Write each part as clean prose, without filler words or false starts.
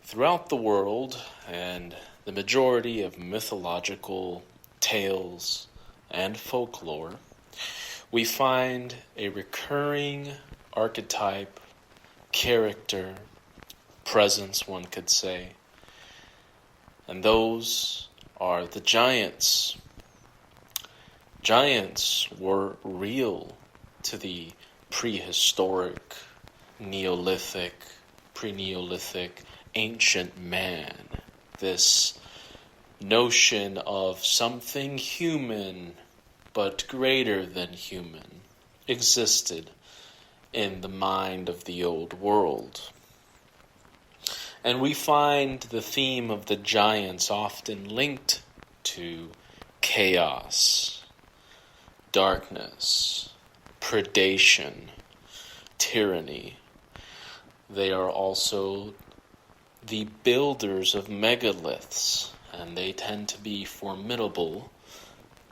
Throughout the world, and the majority of mythological tales and folklore, we find a recurring archetype, character, presence, one could say, and those are the giants. Giants were real to the prehistoric, Neolithic, pre-Neolithic, ancient man. This notion of something human but greater than human existed in the mind of the old world. And we find the theme of the giants often linked to chaos, darkness, predation, tyranny. They are also the builders of megaliths, and they tend to be formidable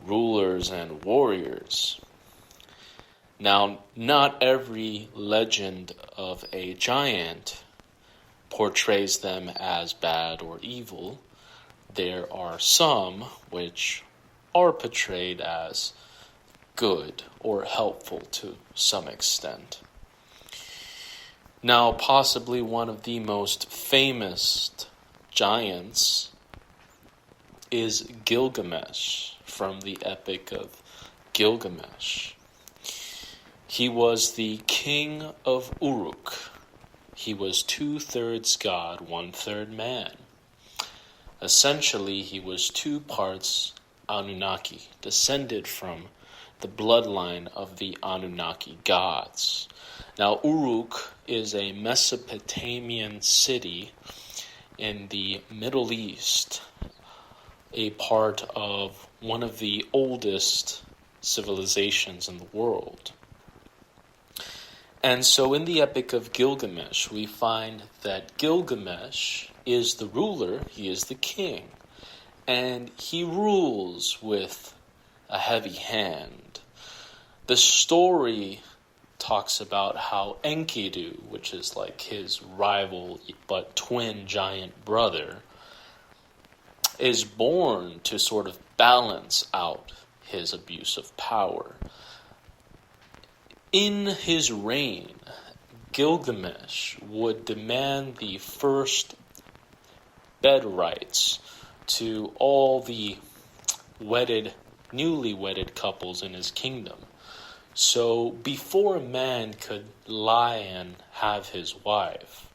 rulers and warriors. Now, not every legend of a giant portrays them as bad or evil. There are some which are portrayed as good or helpful to some extent. Now, possibly one of the most famous giants is Gilgamesh from the Epic of Gilgamesh. He was the king of Uruk. He was 2/3 God, 1/3 man. Essentially, he was 2 parts Anunnaki, descended from the bloodline of the Anunnaki gods. Now, Uruk is a Mesopotamian city in the Middle East, a part of one of the oldest civilizations in the world. And so in the Epic of Gilgamesh, we find that Gilgamesh is the ruler, he is the king, and he rules with a heavy hand. The story talks about how Enkidu, which is like his rival but twin giant brother, is born to sort of balance out his abuse of power. In his reign, Gilgamesh would demand the first bed rights to all the newly wedded couples in his kingdom. So before a man could lie and have his wife,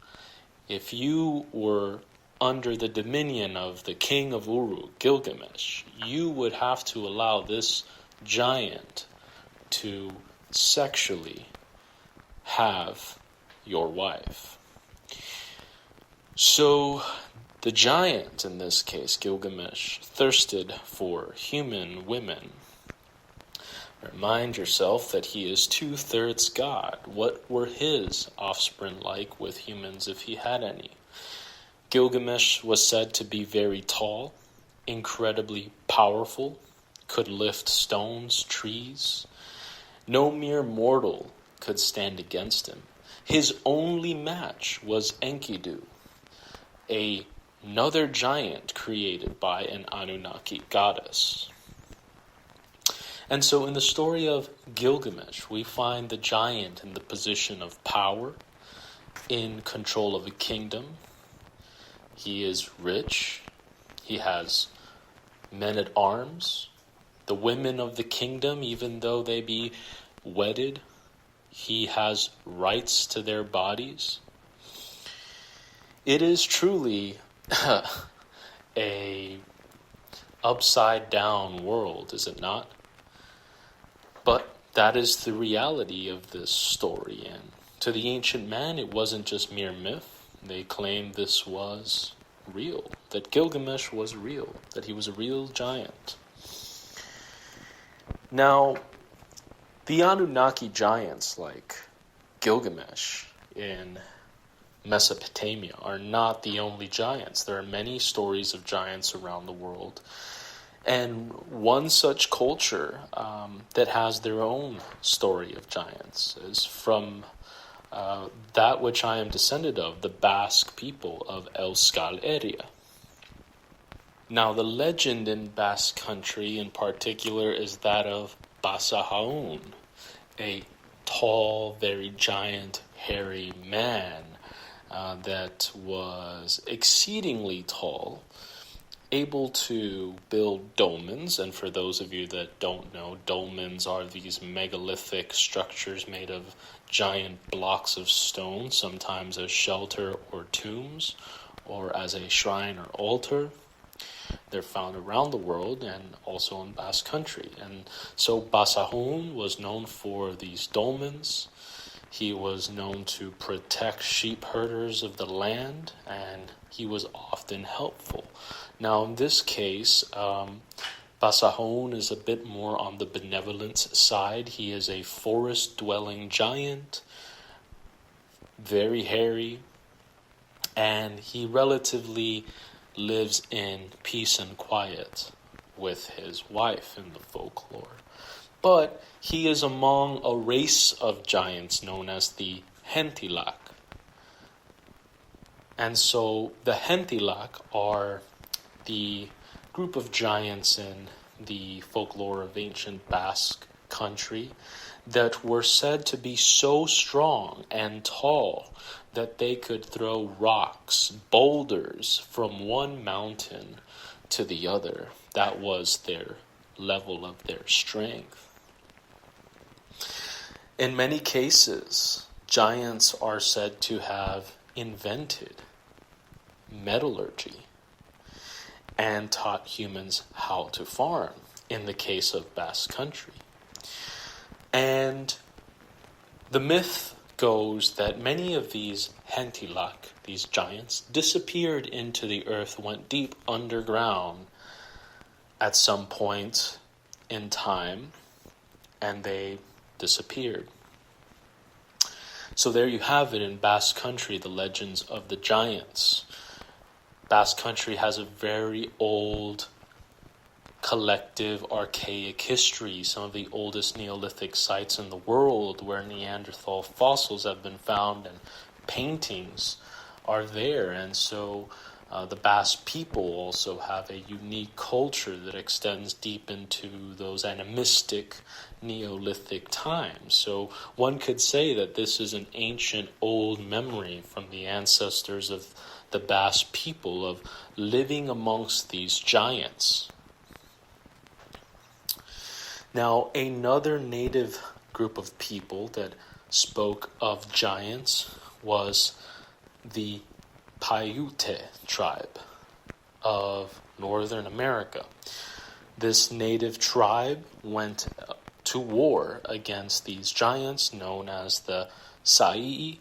if you were under the dominion of the king of Uruk, Gilgamesh, you would have to allow this giant to sexually have your wife. So the giant, in this case, Gilgamesh, thirsted for human women. Remind yourself that he is 2/3 God. What were his offspring like with humans if he had any? Gilgamesh was said to be very tall, incredibly powerful, could lift stones, trees. No mere mortal could stand against him. His only match was Enkidu, another giant created by an Anunnaki goddess. And so in the story of Gilgamesh, we find the giant in the position of power, in control of a kingdom. He is rich. He has men at arms. The women of the kingdom, even though they be wedded, he has rights to their bodies. It is truly a upside down world, is it not? But that is the reality of this story, and to the ancient man, it wasn't just mere myth. They claimed this was real, that Gilgamesh was real, that he was a real giant. Now, the Anunnaki giants like Gilgamesh in Mesopotamia are not the only giants. There are many stories of giants around the world. And one such culture that has their own story of giants is from that which I am descended of, the Basque people of Euskal area. Now, the legend in Basque country in particular is that of Basajaun, a tall, very giant, hairy man that was exceedingly tall, able to build dolmens. And for those of you that don't know, dolmens are these megalithic structures made of giant blocks of stone, sometimes as shelter or tombs, or as a shrine or altar. They're found around the world and also in Basque country. And so Basahun was known for these dolmens. He was known to protect sheep herders of the land, and he was often helpful. Now, in this case, Basahun is a bit more on the benevolence side. He is a forest-dwelling giant, very hairy, and he relatively lives in peace and quiet with his wife in the folklore. But he is among a race of giants known as the Hentilak. And so the Hentilak are the group of giants in the folklore of ancient Basque country that were said to be so strong and tall that they could throw rocks, boulders, from one mountain to the other. That was their level of their strength. In many cases, giants are said to have invented metallurgy and taught humans how to farm, in the case of Basque country. And the myth goes that many of these Hentilak, these giants, disappeared into the earth, went deep underground at some point in time, and they disappeared. So there you have it in Basque country, the legends of the giants. Basque country has a very old, collective, archaic history. Some of the oldest Neolithic sites in the world where Neanderthal fossils have been found and paintings are there. And so the Basque people also have a unique culture that extends deep into those animistic Neolithic times. So one could say that this is an ancient old memory from the ancestors of the Basque people of living amongst these giants. Now, another native group of people that spoke of giants was the Paiute tribe of Northern America. This native tribe went to war against these giants known as the Sa'i,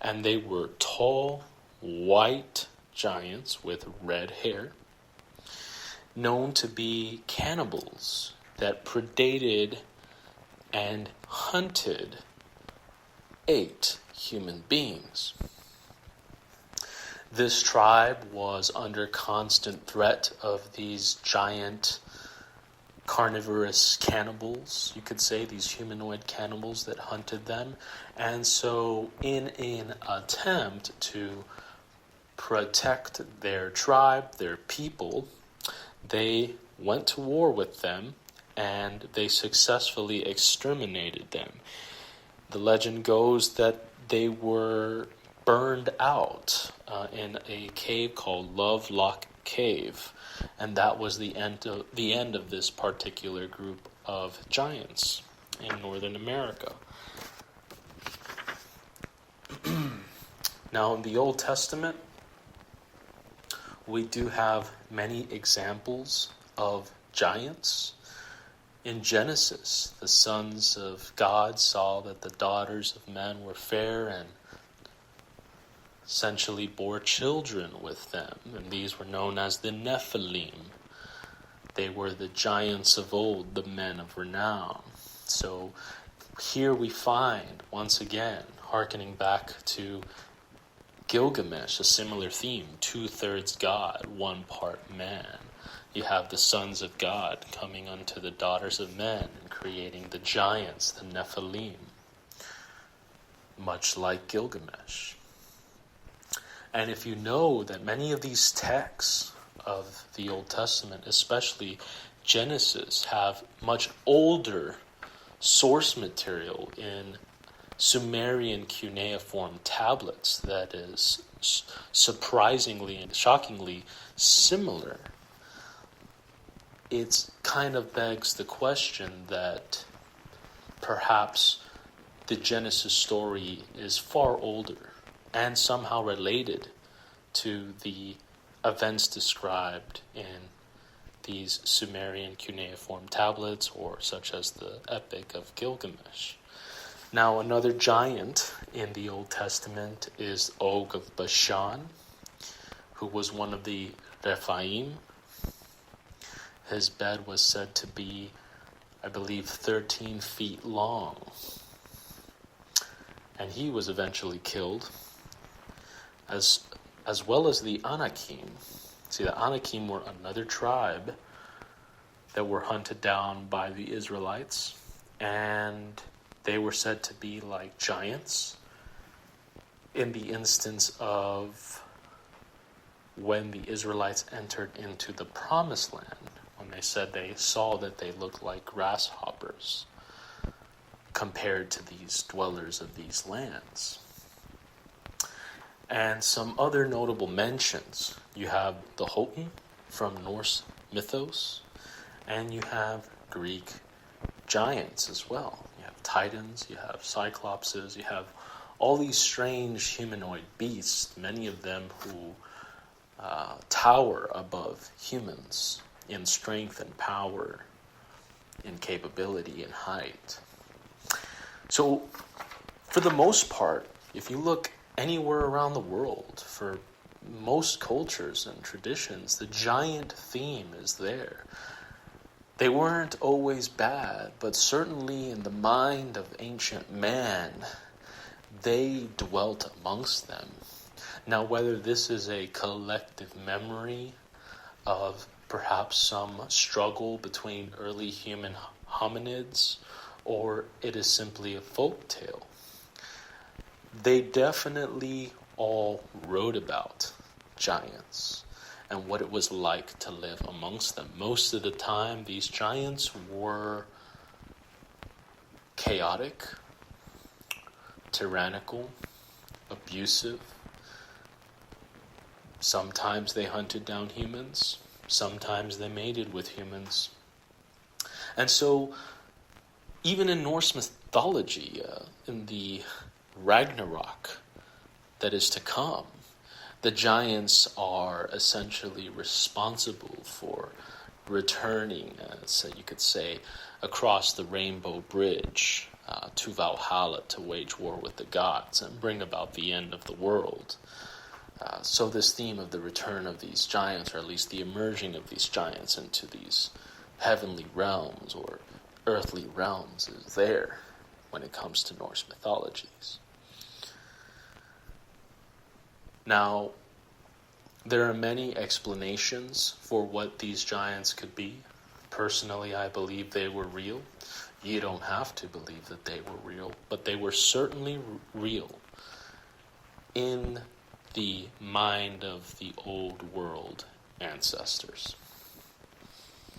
and they were tall, white giants with red hair, known to be cannibals that predated and hunted, ate human beings. This tribe was under constant threat of these giant carnivorous cannibals, you could say, these humanoid cannibals that hunted them. And so in an attempt to protect their tribe, their people, they went to war with them and they successfully exterminated them. The legend goes that they were burned out in a cave called Love Lock Cave, and that was the end of this particular group of giants in Northern America. Now, in the Old Testament, we do have many examples of giants. In Genesis, the sons of God saw that the daughters of men were fair and essentially bore children with them, and these were known as the Nephilim. They were the giants of old, the men of renown. So here we find, once again, hearkening back to Gilgamesh, a similar theme, 2/3 God, 1 part man. You have the sons of God coming unto the daughters of men and creating the giants, the Nephilim. much like Gilgamesh. And if you know that many of these texts of the Old Testament, especially Genesis, have much older source material in Sumerian cuneiform tablets that is surprisingly and shockingly similar, it kind of begs the question that perhaps the Genesis story is far older and somehow related to the events described in these Sumerian cuneiform tablets, or such as the Epic of Gilgamesh. Now, another giant in the Old Testament is Og of Bashan, who was one of the Rephaim. His bed was said to be, I believe, 13 feet long. And he was eventually killed, as well as the Anakim. See, the Anakim were another tribe that were hunted down by the Israelites, and they were said to be like giants in the instance of when the Israelites entered into the Promised Land, when they said they saw that they looked like grasshoppers compared to these dwellers of these lands. And some other notable mentions. You have the Houghton from Norse mythos, and you have Greek giants as well. You have titans, you have cyclopses, you have all these strange humanoid beasts, many of them who tower above humans in strength and power, in capability and height. So, for the most part, if you look anywhere around the world, for most cultures and traditions, the giant theme is there. They weren't always bad, but certainly in the mind of ancient man, they dwelt amongst them. Now, whether this is a collective memory of perhaps some struggle between early human hominids, or it is simply a folk tale, they definitely all wrote about giants and what it was like to live amongst them. Most of the time, these giants were chaotic, tyrannical, abusive. Sometimes they hunted down humans. Sometimes they mated with humans. And so, even in Norse mythology, in the Ragnarok that is to come, the giants are essentially responsible for returning, so you could say, across the Rainbow Bridge to Valhalla to wage war with the gods and bring about the end of the world. So this theme of the return of these giants, or at least the emerging of these giants into these heavenly realms or earthly realms, is there when it comes to Norse mythologies. Now, there are many explanations for what these giants could be. Personally, I believe they were real. You don't have to believe that they were real, but they were certainly real in the mind of the old world ancestors.